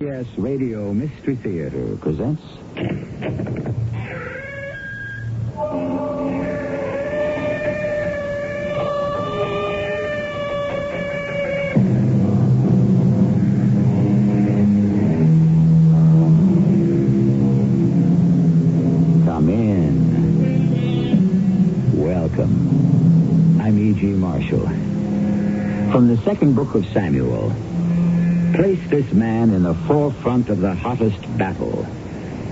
CBS Radio Mystery Theater presents... Come in. Welcome. I'm E.G. Marshall. From the second book of Samuel... Place this man in the forefront of the hottest battle,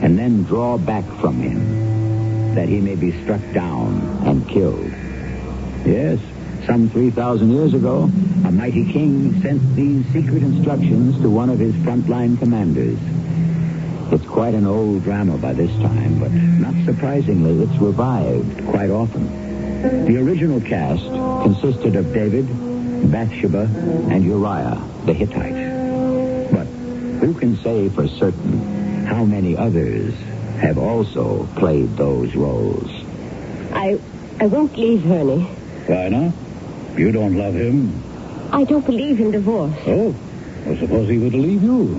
and then draw back from him, that he may be struck down and killed. Yes, some 3,000 years ago, a mighty king sent these secret instructions to one of his frontline commanders. It's quite an old drama by this time, but not surprisingly, it's revived quite often. The original cast consisted of David, Bathsheba, and Uriah, the Hittite. Who can say for certain how many others have also played those roles? I won't leave Ernie. Why not? You don't love him. I don't believe in divorce. Oh, well, suppose he would leave you.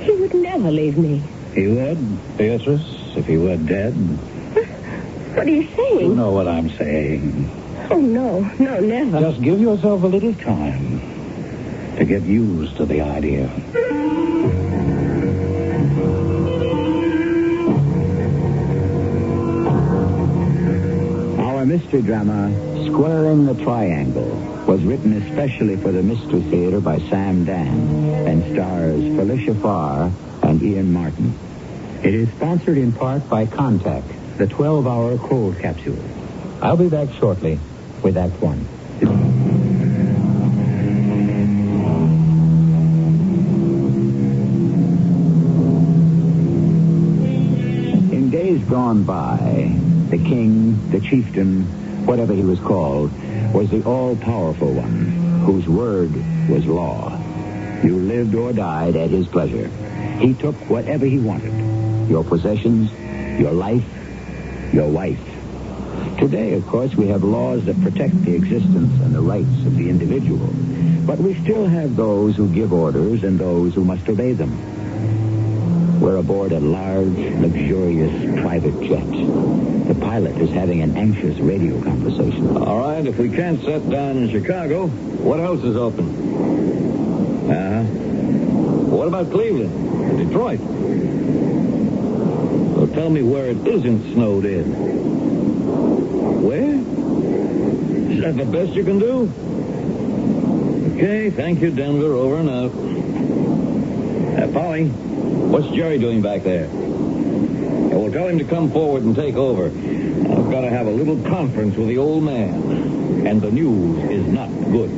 He would never leave me. He would, Beatrice, if he were dead. What are you saying? You know what I'm saying. Oh, no, never. Just give yourself a little time to get used to the idea. Our mystery drama, Squaring the Triangle, was written especially for the Mystery Theater by Sam Dan and stars Felicia Farr and Ian Martin. It is sponsored in part by Contact, the 12-hour cold capsule. I'll be back shortly with Act One. In days gone by, the king, the chieftain, whatever he was called, was the all-powerful one, whose word was law. You lived or died at his pleasure. He took whatever he wanted. Your possessions, your life, your wife. Today, of course, we have laws that protect the existence and the rights of the individual. But we still have those who give orders and those who must obey them. We're aboard a large, luxurious private jet. The pilot is having an anxious radio conversation. All right, if we can't set down in Chicago, what else is open? What about Cleveland? Detroit? Well, tell me where it isn't snowed in. Where? Is that the best you can do? Okay, thank you, Denver. Over and out. Polly, what's Jerry doing back there? Well, tell him to come forward and take over. I've got to have a little conference with the old man. And the news is not good.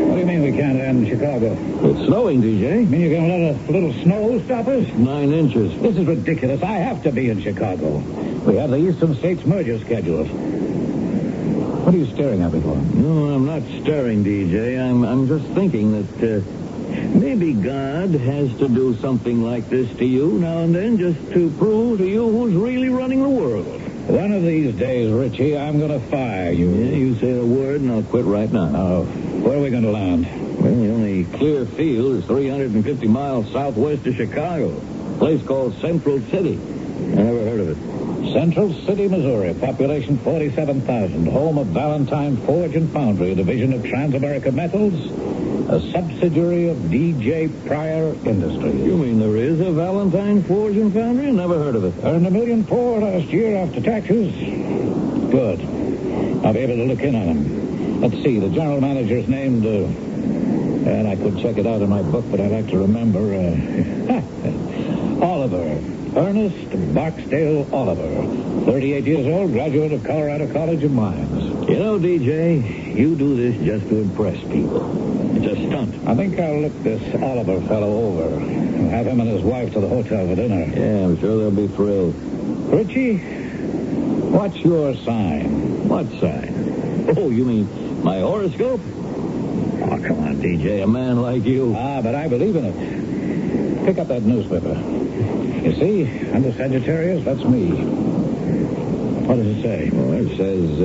What do you mean we can't land in Chicago? It's snowing, DJ. You mean you're going to let a little snow stop us? 9 inches. This is ridiculous. I have to be in Chicago. We have the Eastern States merger scheduled. What are you staring at me for? No, I'm not staring, DJ. I'm just thinking that maybe God has to do something like this to you now and then just to prove to you who's really running the world. One of these days, Richie, I'm going to fire you. Yeah, you say the word and I'll quit right now. Oh, where are we going to land? Well, the only clear field is 350 miles southwest of Chicago. A place called Central City. I never heard of it. Central City, Missouri, population 47,000, home of Valentine Forge and Foundry, a division of Transamerica Metals, a subsidiary of D.J. Pryor Industries. You mean there is a Valentine Forge and Foundry? Never heard of it. Earned $1.4 million last year after taxes. Good. I'll be able to look in on him. Let's see, the general manager's named, and I could check it out in my book, but I'd like to remember, Oliver. Ernest Barksdale Oliver, 38 years old, graduate of Colorado College of Mines. You know, DJ, you do this just to impress people. It's a stunt. I think I'll look this Oliver fellow over and have him and his wife to the hotel for dinner. Yeah, I'm sure they'll be thrilled. Richie, what's your sign? What sign? Oh, you mean my horoscope? Oh, come on, DJ, a man like you. But I believe in it. Pick up that newspaper. You see, under Sagittarius, that's me. What does it say? Well, it says,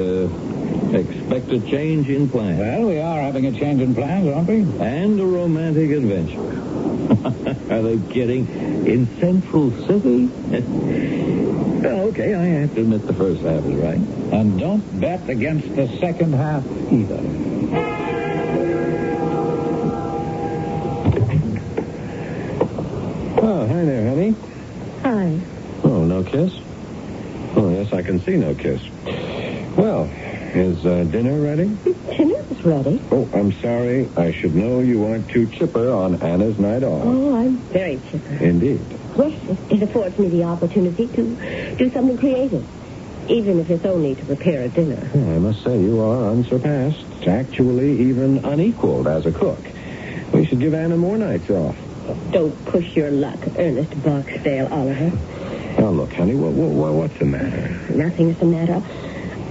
Expect a change in plans. Well, we are having a change in plans, aren't we? And a romantic adventure. Are they kidding? In Central City? Well, okay, I have to admit the first half is right. And don't bet against the second half either. Oh, hi there, honey. Hi. Oh, no kiss? Oh, yes, I can see no kiss. Well, is dinner ready? Dinner's ready. Oh, I'm sorry. I should know you aren't too chipper on Anna's night off. Oh, I'm very chipper. Indeed. Yes, it affords me the opportunity to do something creative, even if it's only to prepare a dinner. Well, I must say you are unsurpassed, actually even unequaled as a cook. We should give Anna more nights off. Don't push your luck, Ernest Barksdale Oliver. Now, look, honey, what's the matter? Nothing's the matter.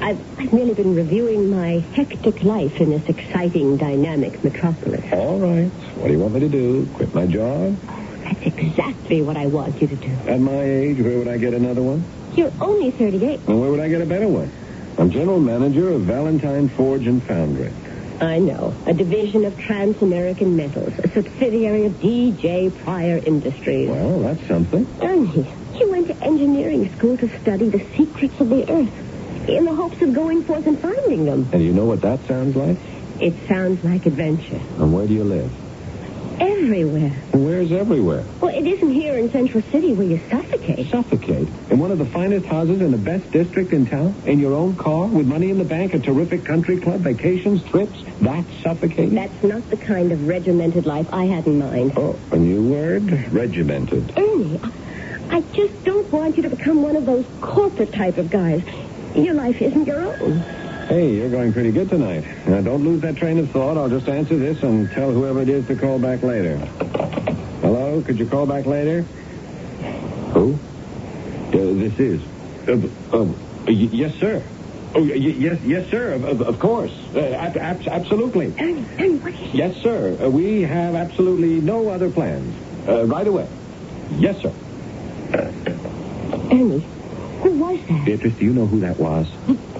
I've merely been reviewing my hectic life in this exciting, dynamic metropolis. All right. What do you want me to do? Quit my job? That's exactly what I want you to do. At my age, where would I get another one? You're only 38. And where would I get a better one? I'm general manager of Valentine Forge and Foundry. I know. A division of Trans-American Metals, a subsidiary of D.J. Pryor Industries. Well, that's something. Ernie, you went to engineering school to study the secrets of the earth, in the hopes of going forth and finding them. And you know what that sounds like? It sounds like adventure. And where do you live? Everywhere. Where's everywhere? Well, it isn't here in Central City where you suffocate. Suffocate? In one of the finest houses in the best district in town? In your own car? With money in the bank? A terrific country club? Vacations? Trips? That's suffocating? That's not the kind of regimented life I had in mind. Oh, a new word? Regimented. Ernie, I just don't want you to become one of those corporate type of guys. Your life isn't your own. Hey, you're going pretty good tonight. Now, don't lose that train of thought. I'll just answer this and tell whoever it is to call back later. Hello? Could you call back later? Who? This is. Yes, sir. Oh, yes, sir. Of course. Absolutely. Ernie, what is it? Yes, sir. We have absolutely no other plans. Right away. Yes, sir. Ernie, who was that? Beatrice, do you know who that was?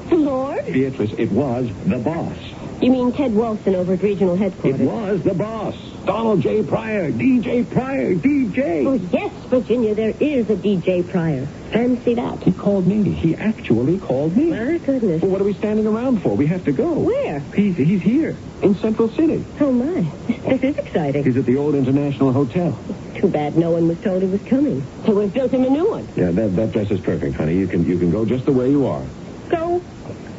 The Lord? Beatrice, it was the boss. You mean Ted Walston over at regional headquarters? It was the boss. Donald J. Pryor. DJ Pryor. DJ. Oh, yes, Virginia, there is a DJ Pryor. Fancy that. He called me. He actually called me. My goodness. Well, what are we standing around for? We have to go. Where? He's here. In Central City. Oh, my. This is exciting. He's at the old International Hotel. Too bad no one was told he was coming. They would have built him a new one. Yeah, that dress is perfect, honey. You can go just the way you are. Go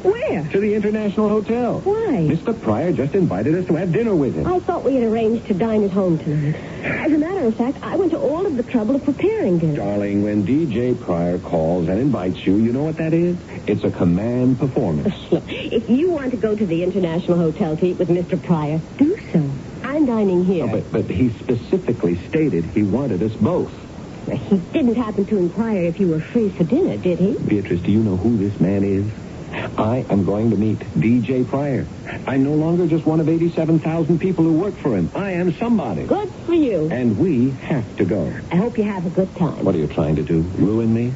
where? To the International Hotel. Why? Mr. Pryor just invited us to have dinner with him. I thought we had arranged to dine at home tonight. As a matter of fact, I went to all of the trouble of preparing dinner. Darling, when DJ Pryor calls and invites you, you know what that is? It's a command performance. Look, if you want to go to the International Hotel to eat with Mr. Pryor, do so. I'm dining here. Oh, but he specifically stated he wanted us both. He didn't happen to inquire if you were free for dinner, did he? Beatrice, do you know who this man is? I am going to meet DJ Pryor. I'm no longer just one of 87,000 people who work for him. I am somebody. Good for you. And we have to go. I hope you have a good time. What are you trying to do? Ruin me?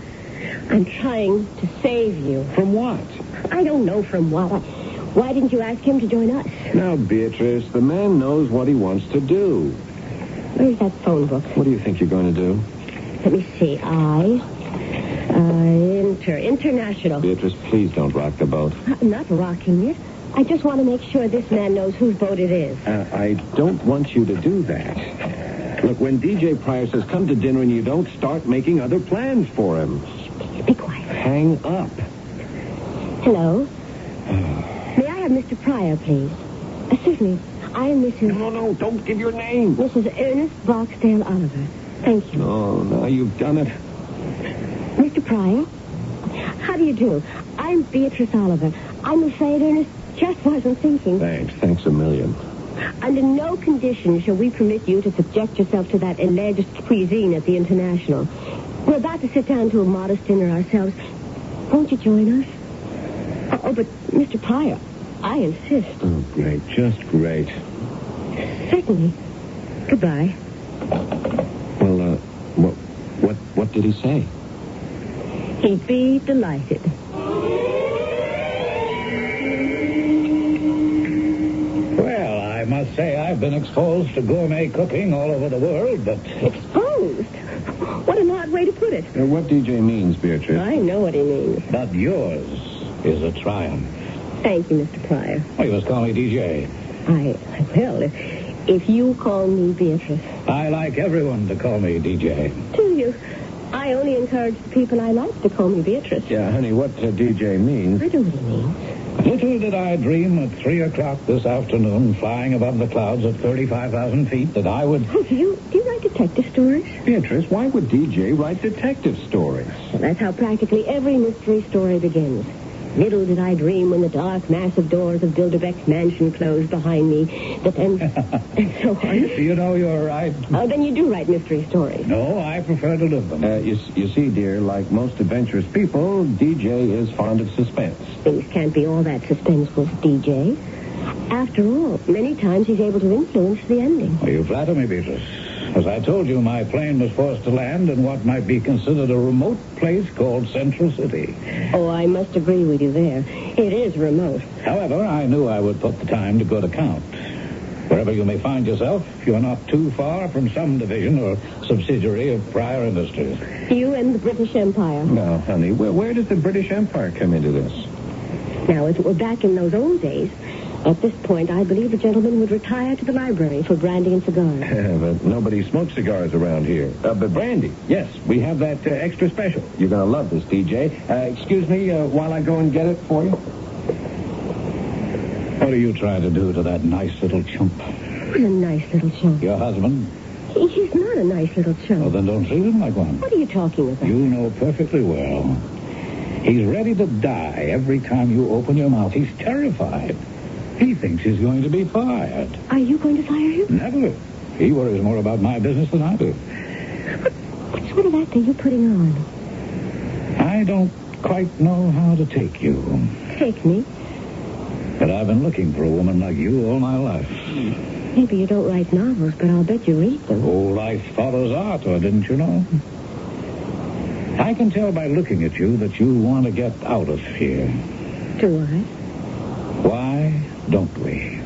I'm trying to save you. From what? I don't know from what. Why didn't you ask him to join us? Now, Beatrice, the man knows what he wants to do. Where's that phone book? What do you think you're going to do? Let me see. International. Beatrice, please don't rock the boat. I'm not rocking it. I just want to make sure this man knows whose boat it is. I don't want you to do that. Look, when DJ Pryor says come to dinner and you don't start making other plans for him. Be quiet. Hang up. Hello? May I have Mr. Pryor, please? Certainly. I am Mrs. No, don't give your name. Mrs. Ernest Barksdale Oliver. Thank you. Oh, now you've done it. Mr. Pryor? How do you do? I'm Beatrice Oliver. I'm afraid Ernest just wasn't thinking. Thanks a million. Under no condition shall we permit you to subject yourself to that alleged cuisine at the International. We're about to sit down to a modest dinner ourselves. Won't you join us? Oh, but Mr. Pryor, I insist. Oh, great. Just great. Certainly. Goodbye. Well, what did he say? He'd be delighted. say I've been exposed to gourmet cooking all over the world, but... Exposed? What an odd way to put it. What DJ means, Beatrice? I know what he means. But yours is a triumph. Thank you, Mr. Pryor. Well, you must call me DJ. I will, if you call me Beatrice. I like everyone to call me DJ. Do you? I only encourage the people I like to call me Beatrice. Yeah, honey, what DJ means? I know what he means. Little did I dream at 3 o'clock this afternoon, flying above the clouds at 35,000 feet, that I would... Oh, do you write detective stories? Beatrice, why would DJ write detective stories? Well, that's how practically every mystery story begins. Little did I dream when the dark, massive doors of Bilderbeck's mansion closed behind me that then... and so on. You know, you're right. Oh, then you do write mystery stories. No, I prefer to live them. You see, dear, like most adventurous people, DJ is fond of suspense. Things can't be all that suspenseful, DJ. After all, many times he's able to influence the ending. Well, you flatter me, Beatrice. As I told you, my plane was forced to land in what might be considered a remote place called Central City. Oh, I must agree with you there. It is remote. However, I knew I would put the time to good account. Wherever you may find yourself, you're not too far from some division or subsidiary of Pryor Industries. You and the British Empire. Now, honey, where does the British Empire come into this? Now, if it were back in those old days, at this point, I believe the gentleman would retire to the library for brandy and cigars. But nobody smokes cigars around here. But brandy, yes, we have that extra special. You're going to love this, DJ. Excuse me while I go and get it for you. What are you trying to do to that nice little chump? What a nice little chump. Your husband? He's not a nice little chump. Well, then don't treat him like one. What are you talking about? You know perfectly well. He's ready to die every time you open your mouth. He's terrified. He thinks he's going to be fired. Are you going to fire him? Never. He worries more about my business than I do. What sort of act are you putting on? I don't quite know how to take you. Take me? But I've been looking for a woman like you all my life. Maybe you don't write novels, but I'll bet you read them. Oh, life follows art, or didn't you know? I can tell by looking at you that you want to get out of here. Do I? Why don't we?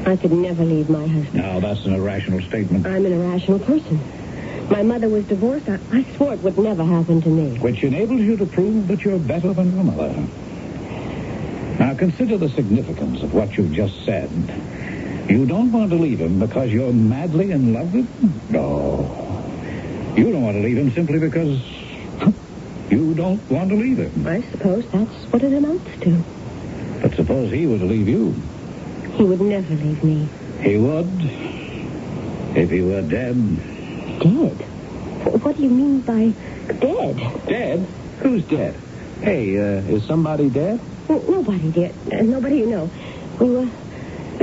I could never leave my husband. Now, that's an irrational statement. I'm an irrational person. My mother was divorced. I swore it would never happen to me. Which enables you to prove that you're better than your mother. Now, consider the significance of what you've just said. You don't want to leave him because you're madly in love with him? No. You don't want to leave him simply because you don't want to leave him. I suppose that's what it amounts to. But suppose he were to leave you. He would never leave me. He would? If he were dead? Dead? What do you mean by dead? Dead? Who's dead? Hey, is somebody dead? Nobody, dear. Nobody you know. We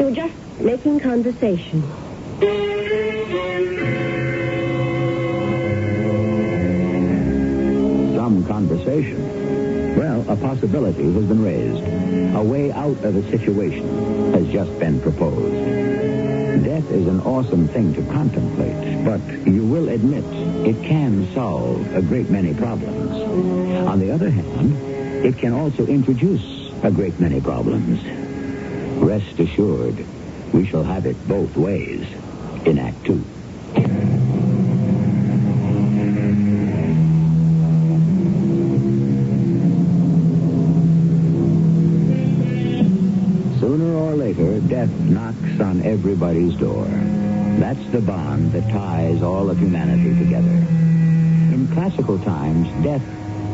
were just making conversation. Some conversation. Well, a possibility has been raised. A way out of a situation has just been proposed. Death is an awesome thing to contemplate, but you will admit it can solve a great many problems. On the other hand, it can also introduce a great many problems. Rest assured, we shall have it both ways in Act 2. Sooner or later, death knocks on everybody's door. That's the bond that ties all of humanity together. In classical times, death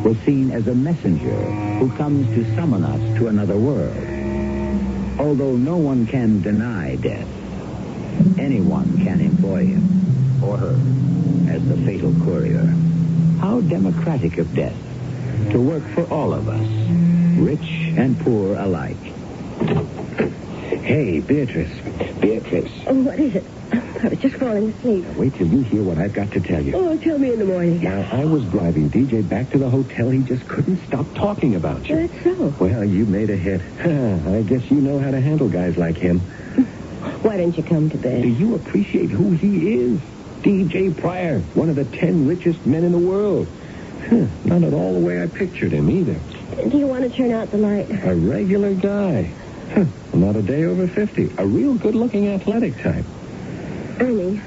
was seen as a messenger who comes to summon us to another world. Although no one can deny death, anyone can employ him or her as the fatal courier. How democratic of death to work for all of us, rich and poor alike. Hey, Beatrice. Beatrice. Oh, what is it? I was just falling asleep. Wait till you hear what I've got to tell you. Oh, tell me in the morning. Now, I was driving DJ back to the hotel. He just couldn't stop talking about you. That's so. Well, you made a hit. I guess you know how to handle guys like him. Why don't you come to bed? Do you appreciate who he is? DJ Pryor, one of the 10 richest men in the world. Not at all the way I pictured him, either. Do you want to turn out the light? A regular guy. Not a day over 50. A real good-looking athletic type. Ernie,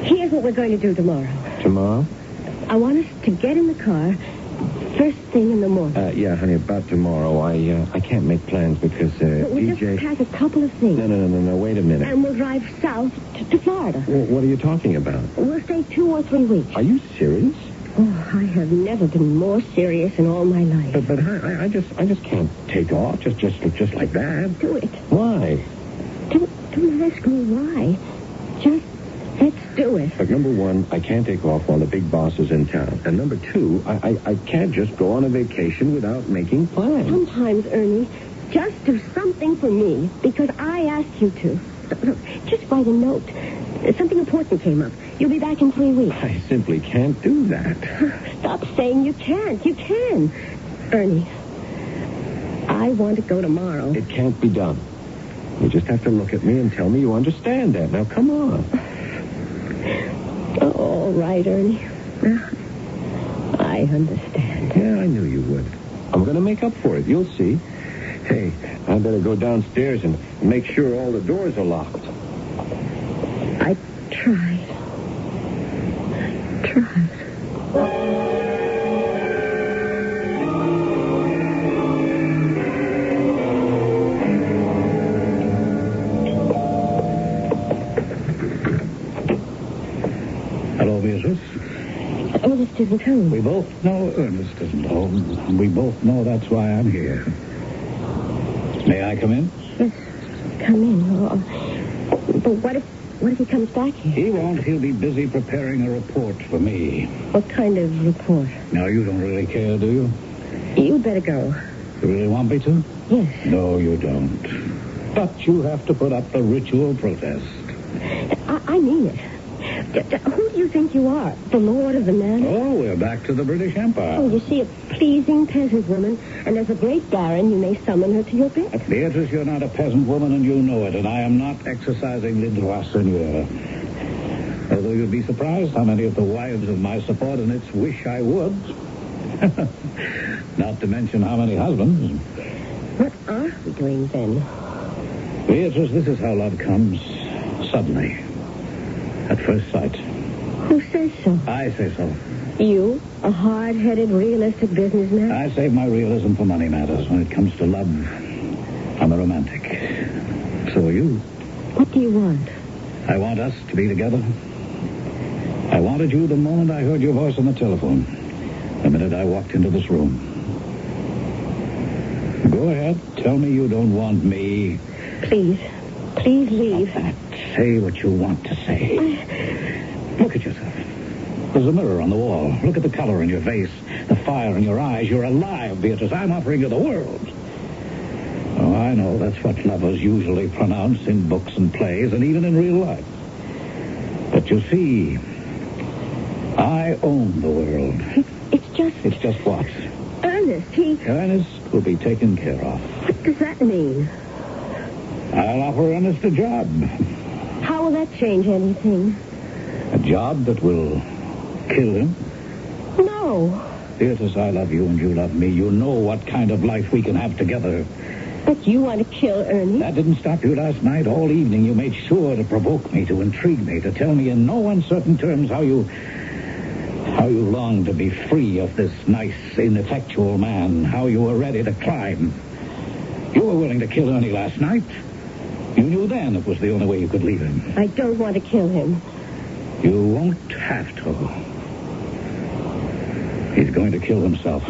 here's what we're going to do tomorrow. Tomorrow? I want us to get in the car first thing in the morning. Yeah, honey, about tomorrow. I can't make plans because, But we'll DJ... just pack a couple of things. No, wait a minute. And we'll drive south to Florida. What are you talking about? We'll stay 2 or 3 weeks. Are you serious? Oh, I have never been more serious in all my life. But I just can't take off just like that. Do it. Why? Don't ask me why. Just let's do it. But number one, I can't take off while the big boss is in town. And number two, I can't just go on a vacation without making plans. Sometimes, Ernie, just do something for me because I asked you to. Look, just write a note. Something important came up. You'll be back in 3 weeks. I simply can't do that. Stop saying you can't. You can. Ernie, I want to go tomorrow. It can't be done. You just have to look at me and tell me you understand that. Now, come on. Oh, all right, Ernie. I understand. Yeah, I knew you would. I'm going to make up for it. You'll see. Hey, I better go downstairs and make sure all the doors are locked. I tried. Hello, Beatrice. Ernest isn't home. We both know Ernest isn't home. And we both know that's why I'm here. May I come in? Yes, come in. But what if he comes back here? He won't. He'll be busy preparing a report for me. What kind of report? Now, you don't really care, do you? You better go. You really want me to? Yes. No, you don't. But you have to put up the ritual protest. I mean it. Who do you think you are? The Lord of the Manor? Oh, we're back to the British Empire. Oh, you see a pleasing peasant woman, and as a great baron, you may summon her to your bed. Beatrice, you're not a peasant woman, and you know it, and I am not exercising le droit seigneur. Although you'd be surprised how many of the wives of my subordinates wish I would. Not to mention how many husbands. What are we doing then? Beatrice, this is how love comes. Suddenly. At first sight. Who says so? I say so. You, a hard-headed, realistic businessman? I save my realism for money matters. When it comes to love, I'm a romantic. So are you. What do you want? I want us to be together. I wanted you the moment I heard your voice on the telephone. The minute I walked into this room. Go ahead. Tell me you don't want me. Please leave. Say what you want to say. Look at yourself. There's a mirror on the wall. Look at the color in your face, the fire in your eyes. You're alive, Beatrice. I'm offering you the world. Oh, I know. That's what lovers usually pronounce in books and plays and even in real life. But you see, I own the world. It's just what? Ernest, Ernest will be taken care of. What does that mean? I'll offer Ernest a job. How will that change anything? A job that will kill him. No. Beatrice, I love you and you love me. You know what kind of life we can have together. But you want to kill Ernie? That didn't stop you last night. All evening you made sure to provoke me, to intrigue me, to tell me in no uncertain terms how you long to be free of this nice, ineffectual man, how you were ready to climb. You were willing to kill Ernie last night. You knew then it was the only way you could leave him. I don't want to kill him. You won't have to. He's going to kill himself.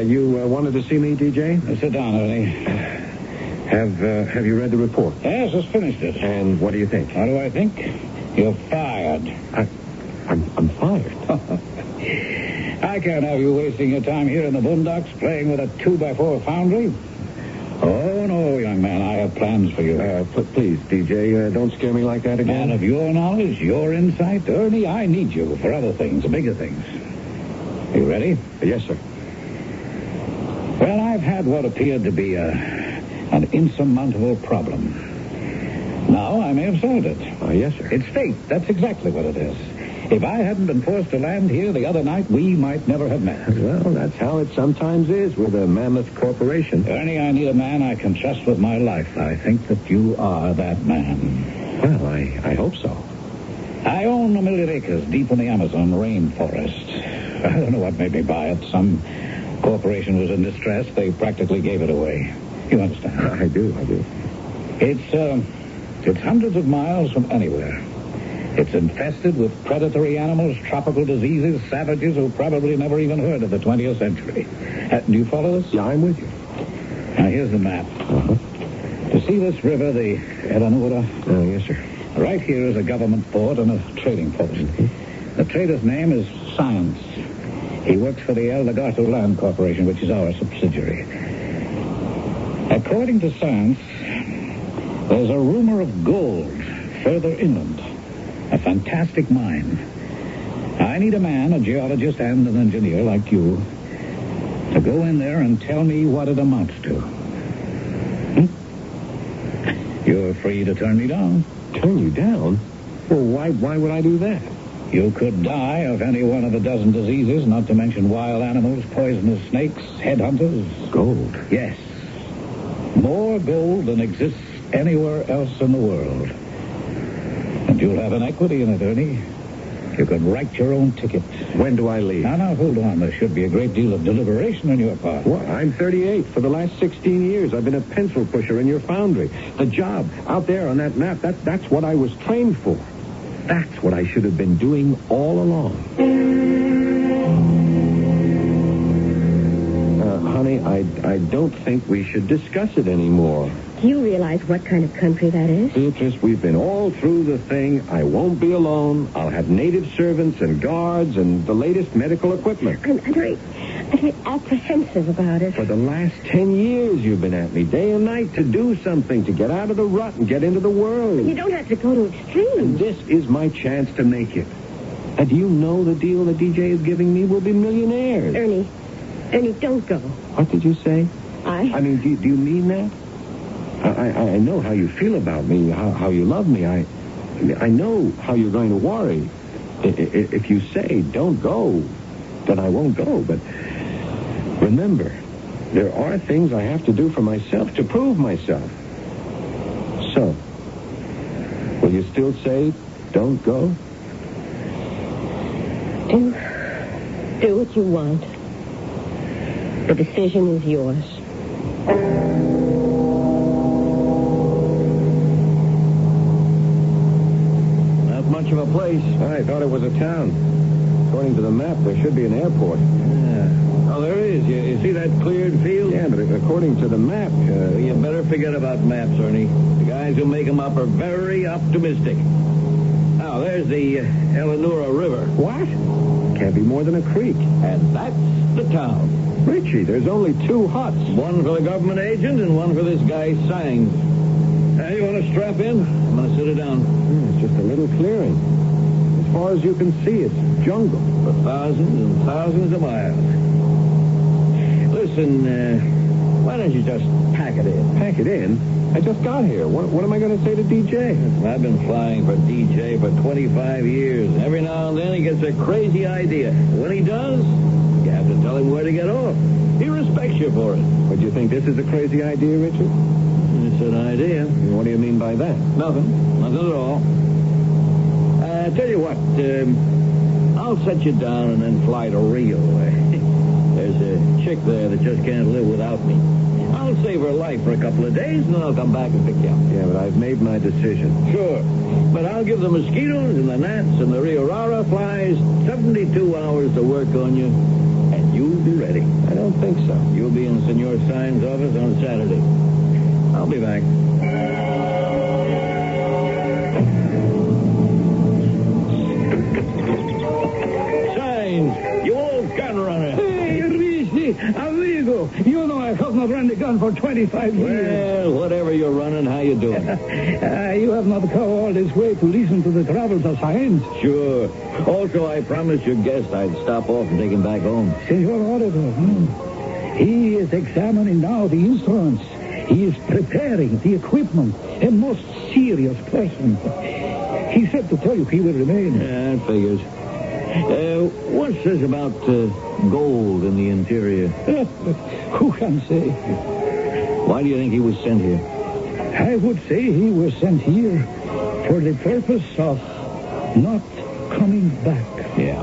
You wanted to see me, DJ? Sit down, Ernie. Have you read the report? Yes, just finished it. And what do you think? How do I think? You're fired. I'm fired. I can't have you wasting your time here in the boondocks playing with a 2x4 foundry. Oh, no, young man, I have plans for you. Please, DJ, don't scare me like that again. Man of your knowledge, your insight, Ernie, I need you for other things, bigger things. You ready? Yes, sir. Well, I've had what appeared to be an insurmountable problem. Now I may have solved it. Yes, sir. It's fate. That's exactly what it is. If I hadn't been forced to land here the other night, we might never have met. Well, that's how it sometimes is with a mammoth corporation. Ernie, I need a man I can trust with my life. I think that you are that man. Well, I hope so. I own 1 million acres deep in the Amazon rainforest. I don't know what made me buy it. Some corporation was in distress. They practically gave it away. You understand? I do. It's hundreds of miles from anywhere. It's infested with predatory animals, tropical diseases, savages who probably never even heard of the 20th century. Do you follow this? Yeah, I'm with you. Now, here's the map. You see this river, the Eleanor? Oh, yes, sir. Right here is a government port and a trading post. The trader's name is Science. He works for the El Lagarto Land Corporation, which is our subsidiary. According to Science, there's a rumor of gold further inland. A fantastic mine. I need a man, a geologist and an engineer like you, to go in there and tell me what it amounts to. You're free to turn me down. Turn you down? Well, why would I do that? You could die of any one of a dozen diseases, not to mention wild animals, poisonous snakes, headhunters. Gold? Yes. More gold than exists anywhere else in the world. And you'll have an equity in it, Ernie. You could write your own ticket. When do I leave? Now, hold on. There should be a great deal of deliberation on your part. What? I'm 38. For the last 16 years, I've been a pencil pusher in your foundry. The job out there on that map, that's what I was trained for. That's what I should have been doing all along. Honey, I don't think we should discuss it anymore. Do you realize what kind of country that is? Beatrice, we've been all through the thing. I won't be alone. I'll have native servants and guards and the latest medical equipment. I'm very apprehensive about it. For the last 10 years, you've been at me day and night to do something, to get out of the rut and get into the world. You don't have to go to extremes. And this is my chance to make it. And do you know the deal the DJ is giving me? We'll be millionaires. Ernie, don't go. What did you say? I mean, do you mean that? I know how you feel about me, how you love me. I know how you're going to worry. If you say don't go, then I won't go. But remember, there are things I have to do for myself to prove myself. So, will you still say don't go? Do what you want. The decision is yours. Not much of a place. I thought it was a town. According to the map, there should be an airport. Oh, there is. You see that cleared field? Yeah, but according to the map... You better forget about maps, Ernie. The guys who make them up are very optimistic. Now, there's the Eleanor River. What? Can't be more than a creek. And that's the town. Richie, there's only 2 huts. One for the government agent and one for this guy, Signs. Hey, you want to strap in? I'm going to sit it down. It's just a little clearing. As far as you can see, it's jungle. For thousands and thousands of miles. Listen, why don't you just pack it in? Pack it in? I just got here. What am I going to say to DJ? I've been flying for DJ for 25 years. Every now and then he gets a crazy idea. When he does, you have to tell him where to get off. He respects you for it. But do you think this is a crazy idea, Richard? It's an idea. What do you mean by that? Nothing. Nothing at all. Tell you what, I'll set you down and then fly to Rio. There's a chick there that just can't live without me. I'll save her life for a couple of days, and then I'll come back and pick you up. Yeah, but I've made my decision. Sure. But I'll give the mosquitoes and the gnats and the Rio Rara flies 72 hours to work on you, and you'll be ready. I don't think so. You'll be in Senor Sign's office on Saturday. I'll be back. Signs, you old gun runner. Hey, Rishi, amigo. You know I have not run the gun for 25 years. Well, whatever you're running, how you doing? You have not come all this way to listen to the travels of science. Sure. Also, I promised your guest I'd stop off and take him back home. Senor Auditor, he is examining now the instruments. He is preparing the equipment. A most serious person. He said to tell you he will remain. Yeah, it figures. What's this about gold in the interior? Who can say? Why do you think he was sent here? I would say he was sent here for the purpose of not coming back. Yeah,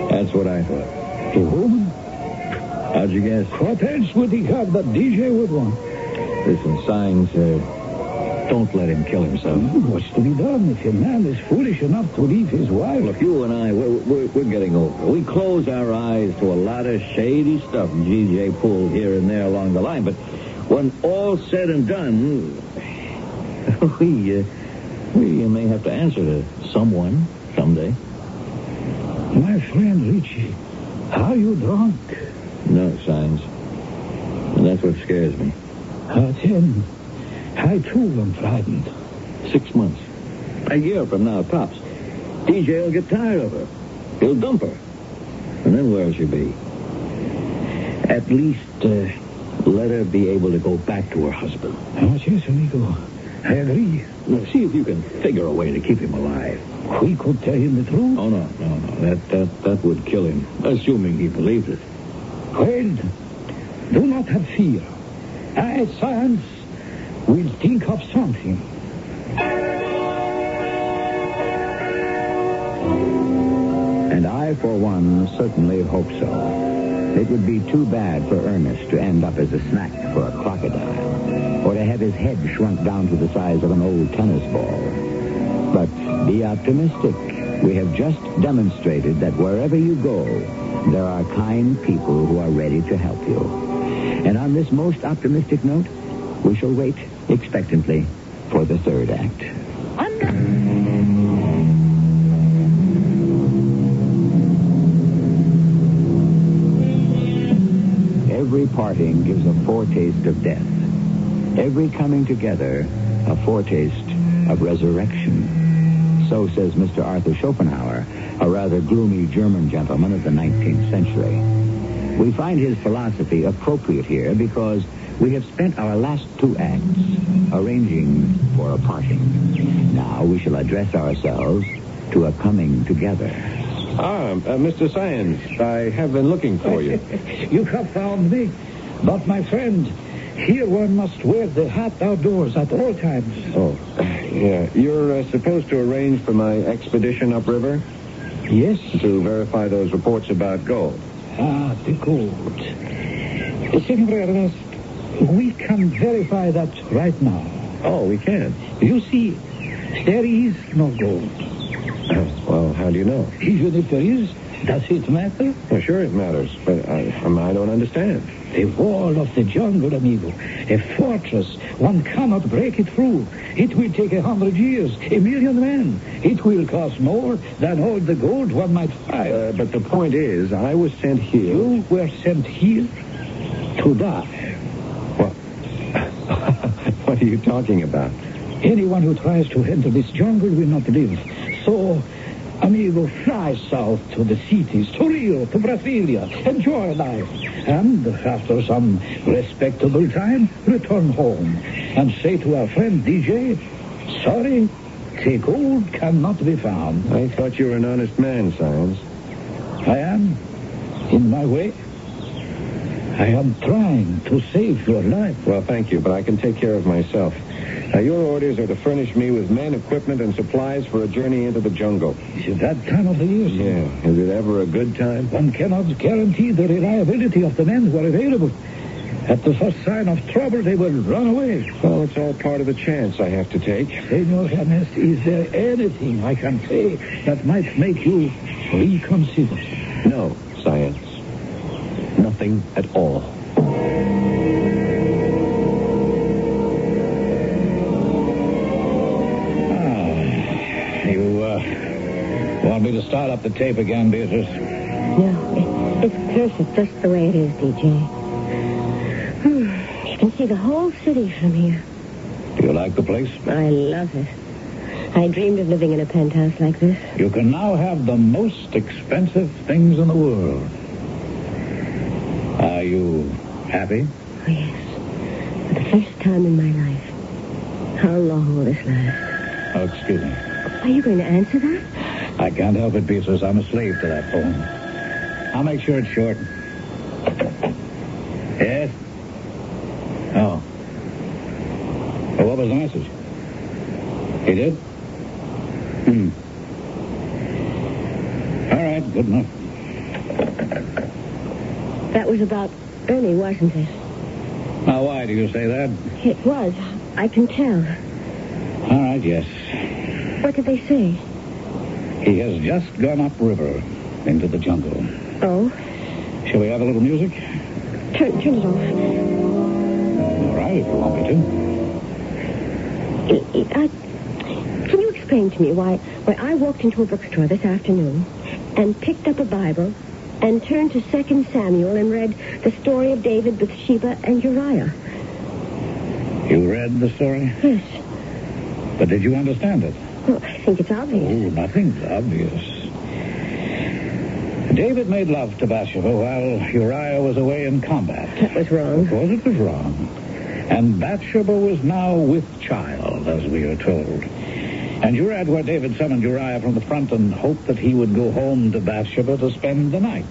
that's what I thought. The woman? How'd you guess? What else would he have that DJ would want? Listen, Signs, don't let him kill himself. What's to be done if a man is foolish enough to leave his wife? Look, you and I, we're getting older. We close our eyes to a lot of shady stuff GJ pulled here and there along the line. But when all's said and done, we may have to answer to someone someday. My friend Richie, are you drunk? No, Signs. And that's what scares me. Tim, I too am frightened. 6 months. A year from now, tops. DJ will get tired of her. He'll dump her. And then where'll she be? At least, let her be able to go back to her husband. Oh, yes, amigo. I agree. Now, see if you can figure a way to keep him alive. We could tell him the truth. Oh, no. That would kill him, assuming he believed it. Well, do not have fear. I, Science, will think of something. And I, for one, certainly hope so. It would be too bad for Ernest to end up as a snack for a crocodile, or to have his head shrunk down to the size of an old tennis ball. But be optimistic. We have just demonstrated that wherever you go, there are kind people who are ready to help you. And on this most optimistic note, we shall wait expectantly for the third act. Every parting gives a foretaste of death. Every coming together, a foretaste of resurrection. So says Mr. Arthur Schopenhauer, a rather gloomy German gentleman of the 19th century. We find his philosophy appropriate here because we have spent our last 2 acts arranging for a parting. Now we shall address ourselves to a coming together. Mr. Science, I have been looking for you. You have found me. But, my friend, here one must wear the hat outdoors at all times. Oh, yeah. You're supposed to arrange for my expedition upriver? Yes? To verify those reports about gold. Ah, the gold. Senor Ernest, we can verify that right now. Oh, we can? You see, there is no gold. Well, how do you know? Even if there is, does it matter? Well, sure it matters, but I don't understand. The wall of the jungle, amigo. A fortress. One cannot break it through. It will take 100 years, 1,000,000 men. It will cost more than all the gold one might find. But the point is, I was sent here... You were sent here to die. What? What are you talking about? Anyone who tries to enter this jungle will not live. So, amigo, fly south to the cities, to Rio, to Brasilia. Enjoy life. And after some respectable time, return home. And say to our friend DJ, sorry, the gold cannot be found. I thought you were an honest man, Science. I am, in my way. I am trying to save your life. Well, thank you, but I can take care of myself. Your orders are to furnish me with men, equipment, and supplies for a journey into the jungle. Is it that time of the year, sir? Yeah. Is it ever a good time? One cannot guarantee the reliability of the men who are available. At the first sign of trouble, they will run away. Well, it's all part of the chance I have to take. Senor Ernest, is there anything I can say that might make you reconsider? No, Science. Nothing at all. Want me to start up the tape again, Beatrice? No, it's perfect just the way it is, DJ. You can see the whole city from here. Do you like the place? I love it. I dreamed of living in a penthouse like this. You can now have the most expensive things in the world. Are you happy? Oh, yes. For the first time in my life. How long will this last? Oh, excuse me. Are you going to answer that? I can't help it, Beatrice. I'm a slave to that phone. I'll make sure it's short. Yes? Oh. Well, what was the message? He did? All right, good enough. That was about Ernie, wasn't it? Now, why do you say that? It was. I can tell. All right, yes. What did they say? He has just gone upriver into the jungle. Oh? Shall we have a little music? Turn it off. All right, if you want me to. Can you explain to me why I walked into a bookstore this afternoon and picked up a Bible and turned to 2 Samuel and read the story of David, Bathsheba, and Uriah? You read the story? Yes. But did you understand it? Well, I think it's obvious. Oh, nothing's obvious. David made love to Bathsheba while Uriah was away in combat. That was wrong. Of course it was wrong. And Bathsheba was now with child, as we are told. And you read where David summoned Uriah from the front and hoped that he would go home to Bathsheba to spend the night.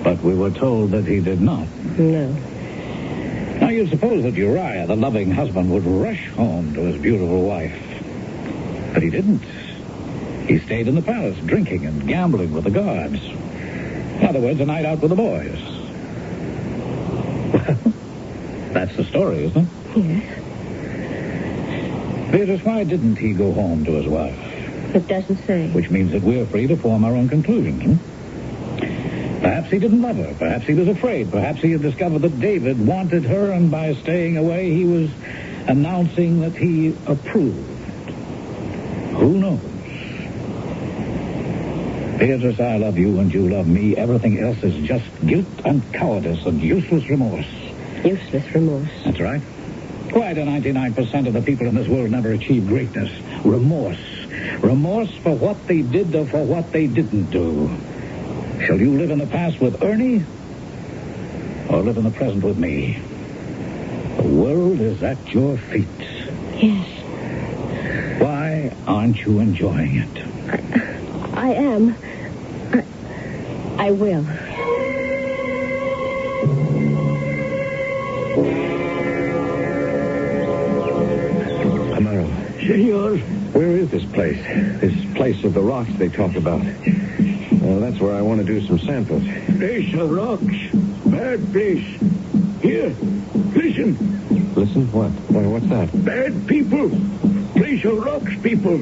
But we were told that he did not. No. Now, you'd suppose that Uriah, the loving husband, would rush home to his beautiful wife. But he didn't. He stayed in the palace, drinking and gambling with the guards. In other words, a night out with the boys. Well, that's the story, isn't it? Yes. Beatrice, why didn't he go home to his wife? It doesn't say. Which means that we're free to form our own conclusions. Perhaps he didn't love her. Perhaps he was afraid. Perhaps he had discovered that David wanted her, and by staying away, he was announcing that he approved. Who knows? Beatrice, I love you and you love me. Everything else is just guilt and cowardice and useless remorse. Useless remorse. That's right. Why do 99% of the people in this world never achieve greatness? Remorse. Remorse for what they did or for what they didn't do. Shall you live in the past with Ernie or live in the present with me? The world is at your feet. Yes. Why aren't you enjoying it? I am. I will. Amaro. Senor. Where is this place? This place of the rocks they talked about. Well, that's where I want to do some samples. Place of rocks. Bad place. Here, listen. Listen? What? What's that? Bad people. Place of rocks, people.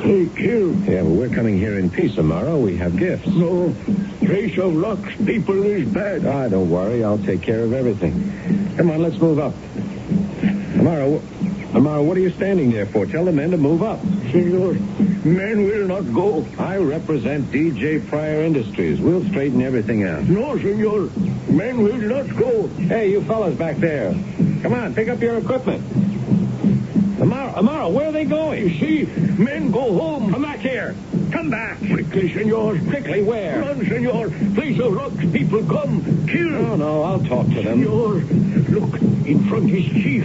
They kill. Yeah, well, we're coming here in peace, Amaro. We have gifts. No. Place of rocks, people is bad. Ah, don't worry. I'll take care of everything. Come on, let's move up. Amaro, what are you standing there for? Tell the men to move up. Senor, men will not go. I represent DJ Pryor Industries. We'll straighten everything out. No, senor. Men will not go. Hey, you fellas back there. Come on, pick up your equipment. Amaro, where are they going? You see, men go home. Come back here. Come back. Quickly, senor. Quickly, where? Run, senor. Place of rocks, people come. Kill. No, I'll talk to them. Senor, look, in front is chief.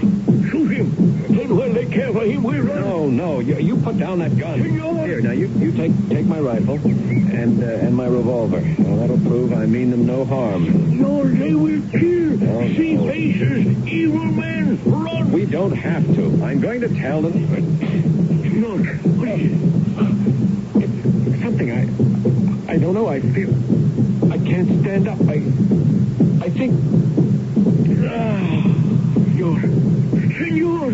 Shoot him. Then when they care for him, we run. No, you put down that gun. Senor. Here, now, you take my rifle and my revolver. Well, that'll prove I mean them no harm. Senor, they will kill. No. See faces, evil men. Run. We don't have to. I'm going to tell them. Senor, what is it? It's something I don't know. I feel I can't stand up. I think. Senor.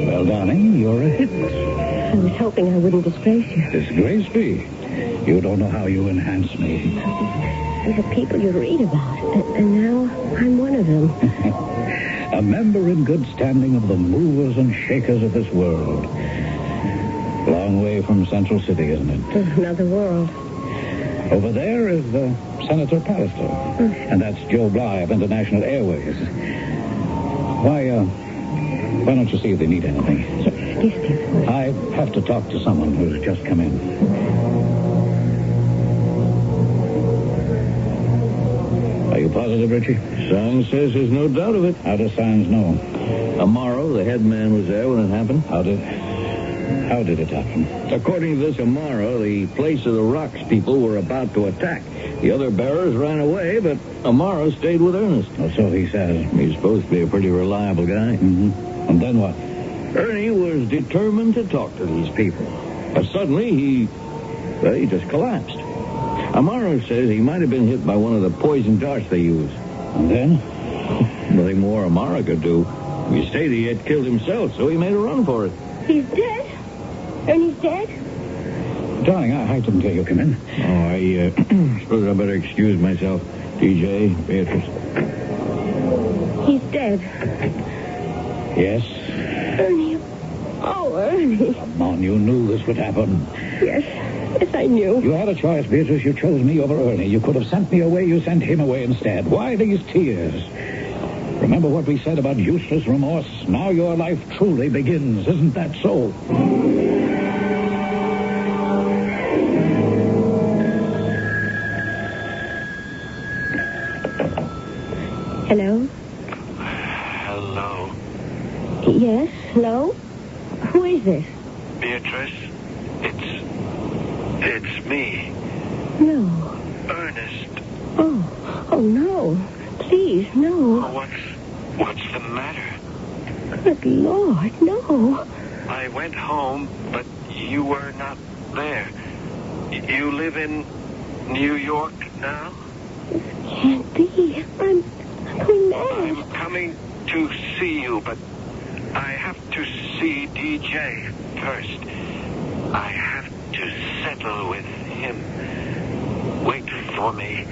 Well, darling, you're a hit. I was hoping I wouldn't disgrace you. Disgrace me. You don't know how you enhance me. The people you read about. And now I'm one of them. A member in good standing of the movers and shakers of this world. Long way from Central City, isn't it? Another world. Over there is Senator Pallister. And that's Joe Bly of International Airways. Why don't you see if they need anything? Excuse me. I have to talk to someone who's just come in. Are you positive, Richie? Sign says there's no doubt of it. How do signs know? Amaro, the head man, was there when it happened. How did it happen? According to this Amaro, the place of the Rocks people were about to attack. The other bearers ran away, but Amaro stayed with Ernest. Oh, so he says. He's supposed to be a pretty reliable guy. Mm-hmm. And then what? Ernie was determined to talk to these people. But suddenly, he just collapsed. Amaro says he might have been hit by one of the poison darts they use. And then? Nothing more Amaro could do. He stated he had killed himself, so he made a run for it. He's dead? Ernie's dead? Darling, I didn't hear you come in. Oh, I suppose I better excuse myself. DJ, Beatrice. He's dead. Yes? Ernie. Oh, Ernie. Come on, you knew this would happen. Yes, I knew. You had a choice, Beatrice. You chose me over Ernie. You could have sent me away. You sent him away instead. Why these tears? Remember what we said about useless remorse? Now your life truly begins. Isn't that so? Hello? Hello. Yes, hello? Who is this? Beatrice, it's me, No. Ernest. Oh, no. Please, no. What's the matter? Good Lord, no. I went home, but you were not there. You live in New York now? Can't be. I'm going mad. I'm coming to see you, but I have to see DJ first. I have to settle with him. Wait for me.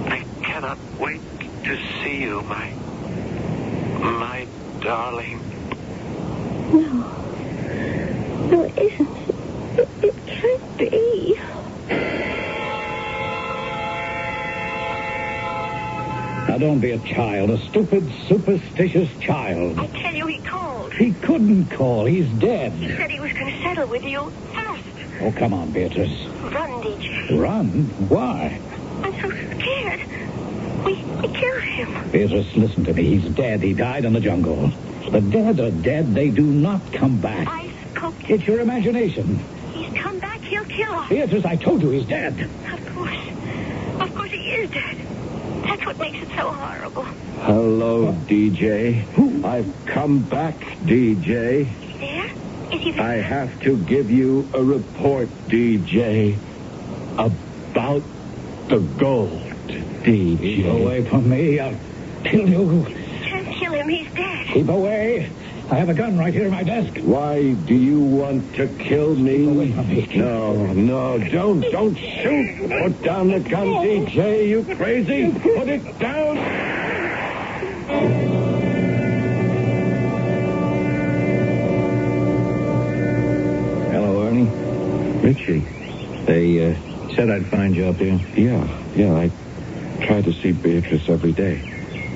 I cannot wait to see you, my darling. No, it isn't. It can't be. Now, don't be a child, a stupid, superstitious child. I tell you, he called. He couldn't call. He's dead. He said he was going to settle with you first. Oh, come on, Beatrice. Run, DJ. Run? Why? I'm so scared. We killed him. Beatrice, listen to me. He's dead. He died in the jungle. The dead are dead. They do not come back. I spoke to It's your imagination. He's come back. He'll kill us. Beatrice, I told you he's dead. Of course. Of course he is dead. That's what makes it so horrible. Hello, DJ. I've come back, DJ. Is he there? Is he there? I have to give you a report, DJ, about the gold, DJ. Keep away from me. I'll kill you. Can't kill him. He's dead. Keep away. I have a gun right here in my desk. Why do you want to kill me? Keep away from me. No, don't shoot. Put down the gun, DJ, you crazy. Put it down. Hello, Ernie. Richie. They said I'd find you up here. Yeah, I try to see Beatrice every day.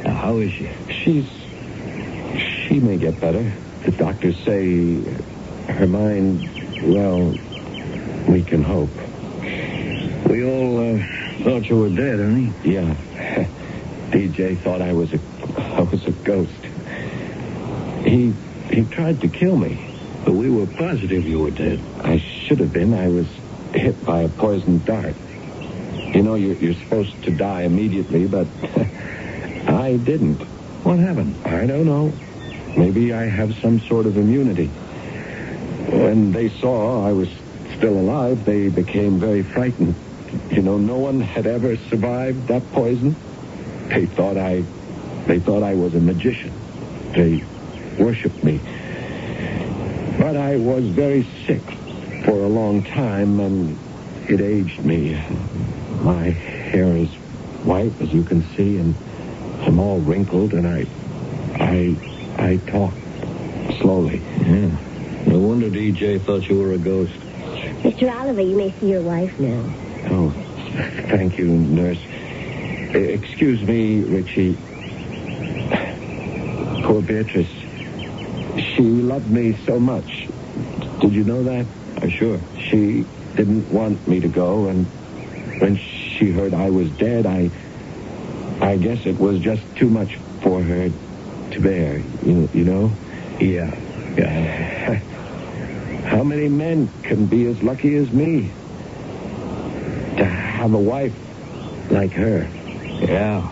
Now, how is she? She may get better. The doctors say her mind, well, we can hope. We all thought you were dead, Ernie. Yeah. DJ thought I was a ghost. He tried to kill me. But we were positive you were dead. I should have been. I was hit by a poisoned dart. You know, you're supposed to die immediately, but I didn't. What happened? I don't know. Maybe I have some sort of immunity. When they saw I was still alive, they became very frightened. You know, no one had ever survived that poison. They thought I was a magician. They worshipped me. But I was very sick for a long time, and it aged me. My hair is white, as you can see, and I'm all wrinkled, and I talk slowly. Yeah. No wonder DJ thought you were a ghost. Mr. Oliver, you may see your wife now. Oh, thank you, nurse. Excuse me, Richie. Poor Beatrice. She loved me so much. Did you know that? Sure. She didn't want me to go, and when she heard I was dead, I I guess it was just too much for her to bear, you know? Yeah. How many men can be as lucky as me to have a wife like her? Yeah.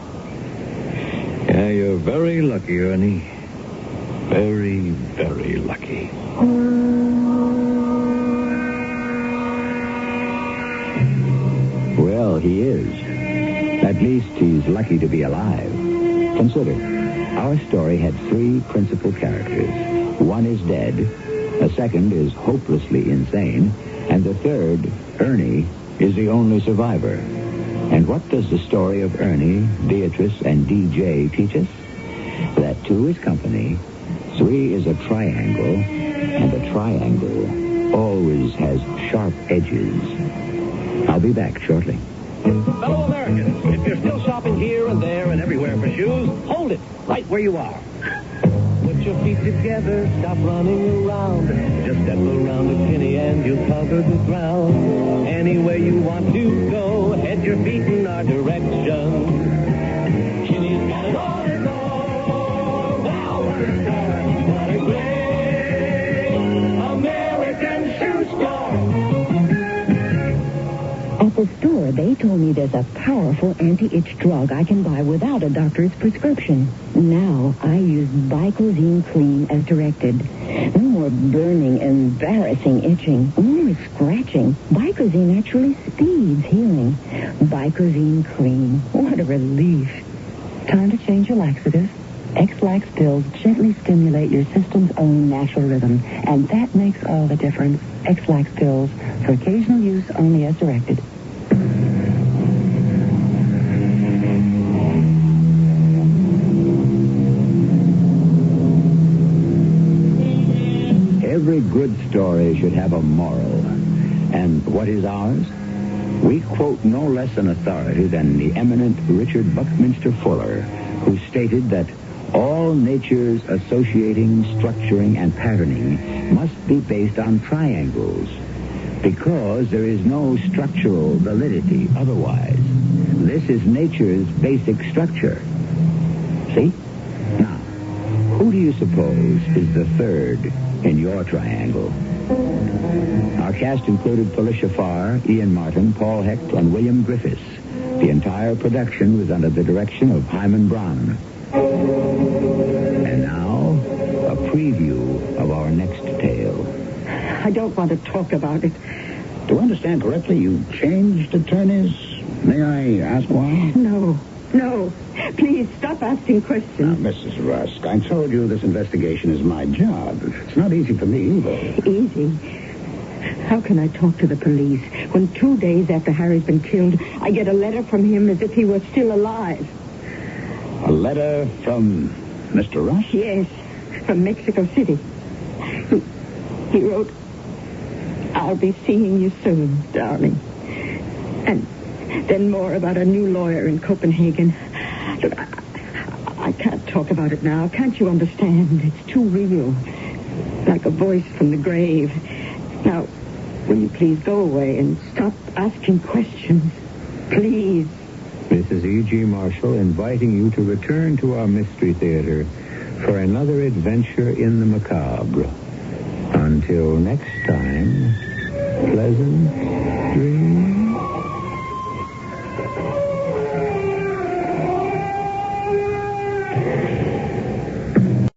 Yeah, you're very lucky, Ernie. Very, very lucky. Well, he is. At least he's lucky to be alive. Consider, our story had 3 principal characters. One is dead, a second is hopelessly insane, and the third, Ernie, is the only survivor. And what does the story of Ernie, Beatrice, and DJ teach us? That 2 is company, 3 is a triangle, and a triangle always has sharp edges. I'll be back shortly. Fellow Americans, if you're still shopping here and there and everywhere for shoes, hold it right where you are. Put your feet together, stop running around. Just step around a penny and you'll cover the ground. Anywhere you want to go, head your feet in our direction. Kinney's got it all to go. Wow, what a store! What a great American shoe store! At the store, they told me there's a powerful anti-itch drug I can buy without a doctor's prescription. Now, I use Bicozine cream as directed. No more burning, embarrassing itching. No more scratching. Bicozine actually speeds healing. Bicozine cream. What a relief. Time to change your laxative. X-Lax pills gently stimulate your system's own natural rhythm, and that makes all the difference. X-Lax pills, for occasional use only as directed. Every good story should have a moral. And what is ours? We quote no less an authority than the eminent Richard Buckminster Fuller, who stated that all nature's associating, structuring, and patterning must be based on triangles, because there is no structural validity otherwise. This is nature's basic structure. See? Now, who do you suppose is the third in your triangle? Our cast included Felicia Farr, Ian Martin, Paul Hecht, and William Griffiths. The entire production was under the direction of Hyman Brown. And now, a preview of our next tale. I don't want to talk about it. Do I understand correctly, you changed attorneys? May I ask why? No. Please, stop asking questions. Now, Mrs. Rusk, I told you this investigation is my job. It's not easy for me either. Easy? How can I talk to the police when 2 days after Harry's been killed, I get a letter from him as if he were still alive? A letter from Mr. Rusk? Yes, from Mexico City. He wrote, "I'll be seeing you soon, darling." And then more about a new lawyer in Copenhagen. Look, I can't talk about it now. Can't you understand? It's too real. Like a voice from the grave. Now, will you please go away and stop asking questions? Please. This is E.G. Marshall inviting you to return to our Mystery Theater for another adventure in the macabre. Until next time, pleasant dreams.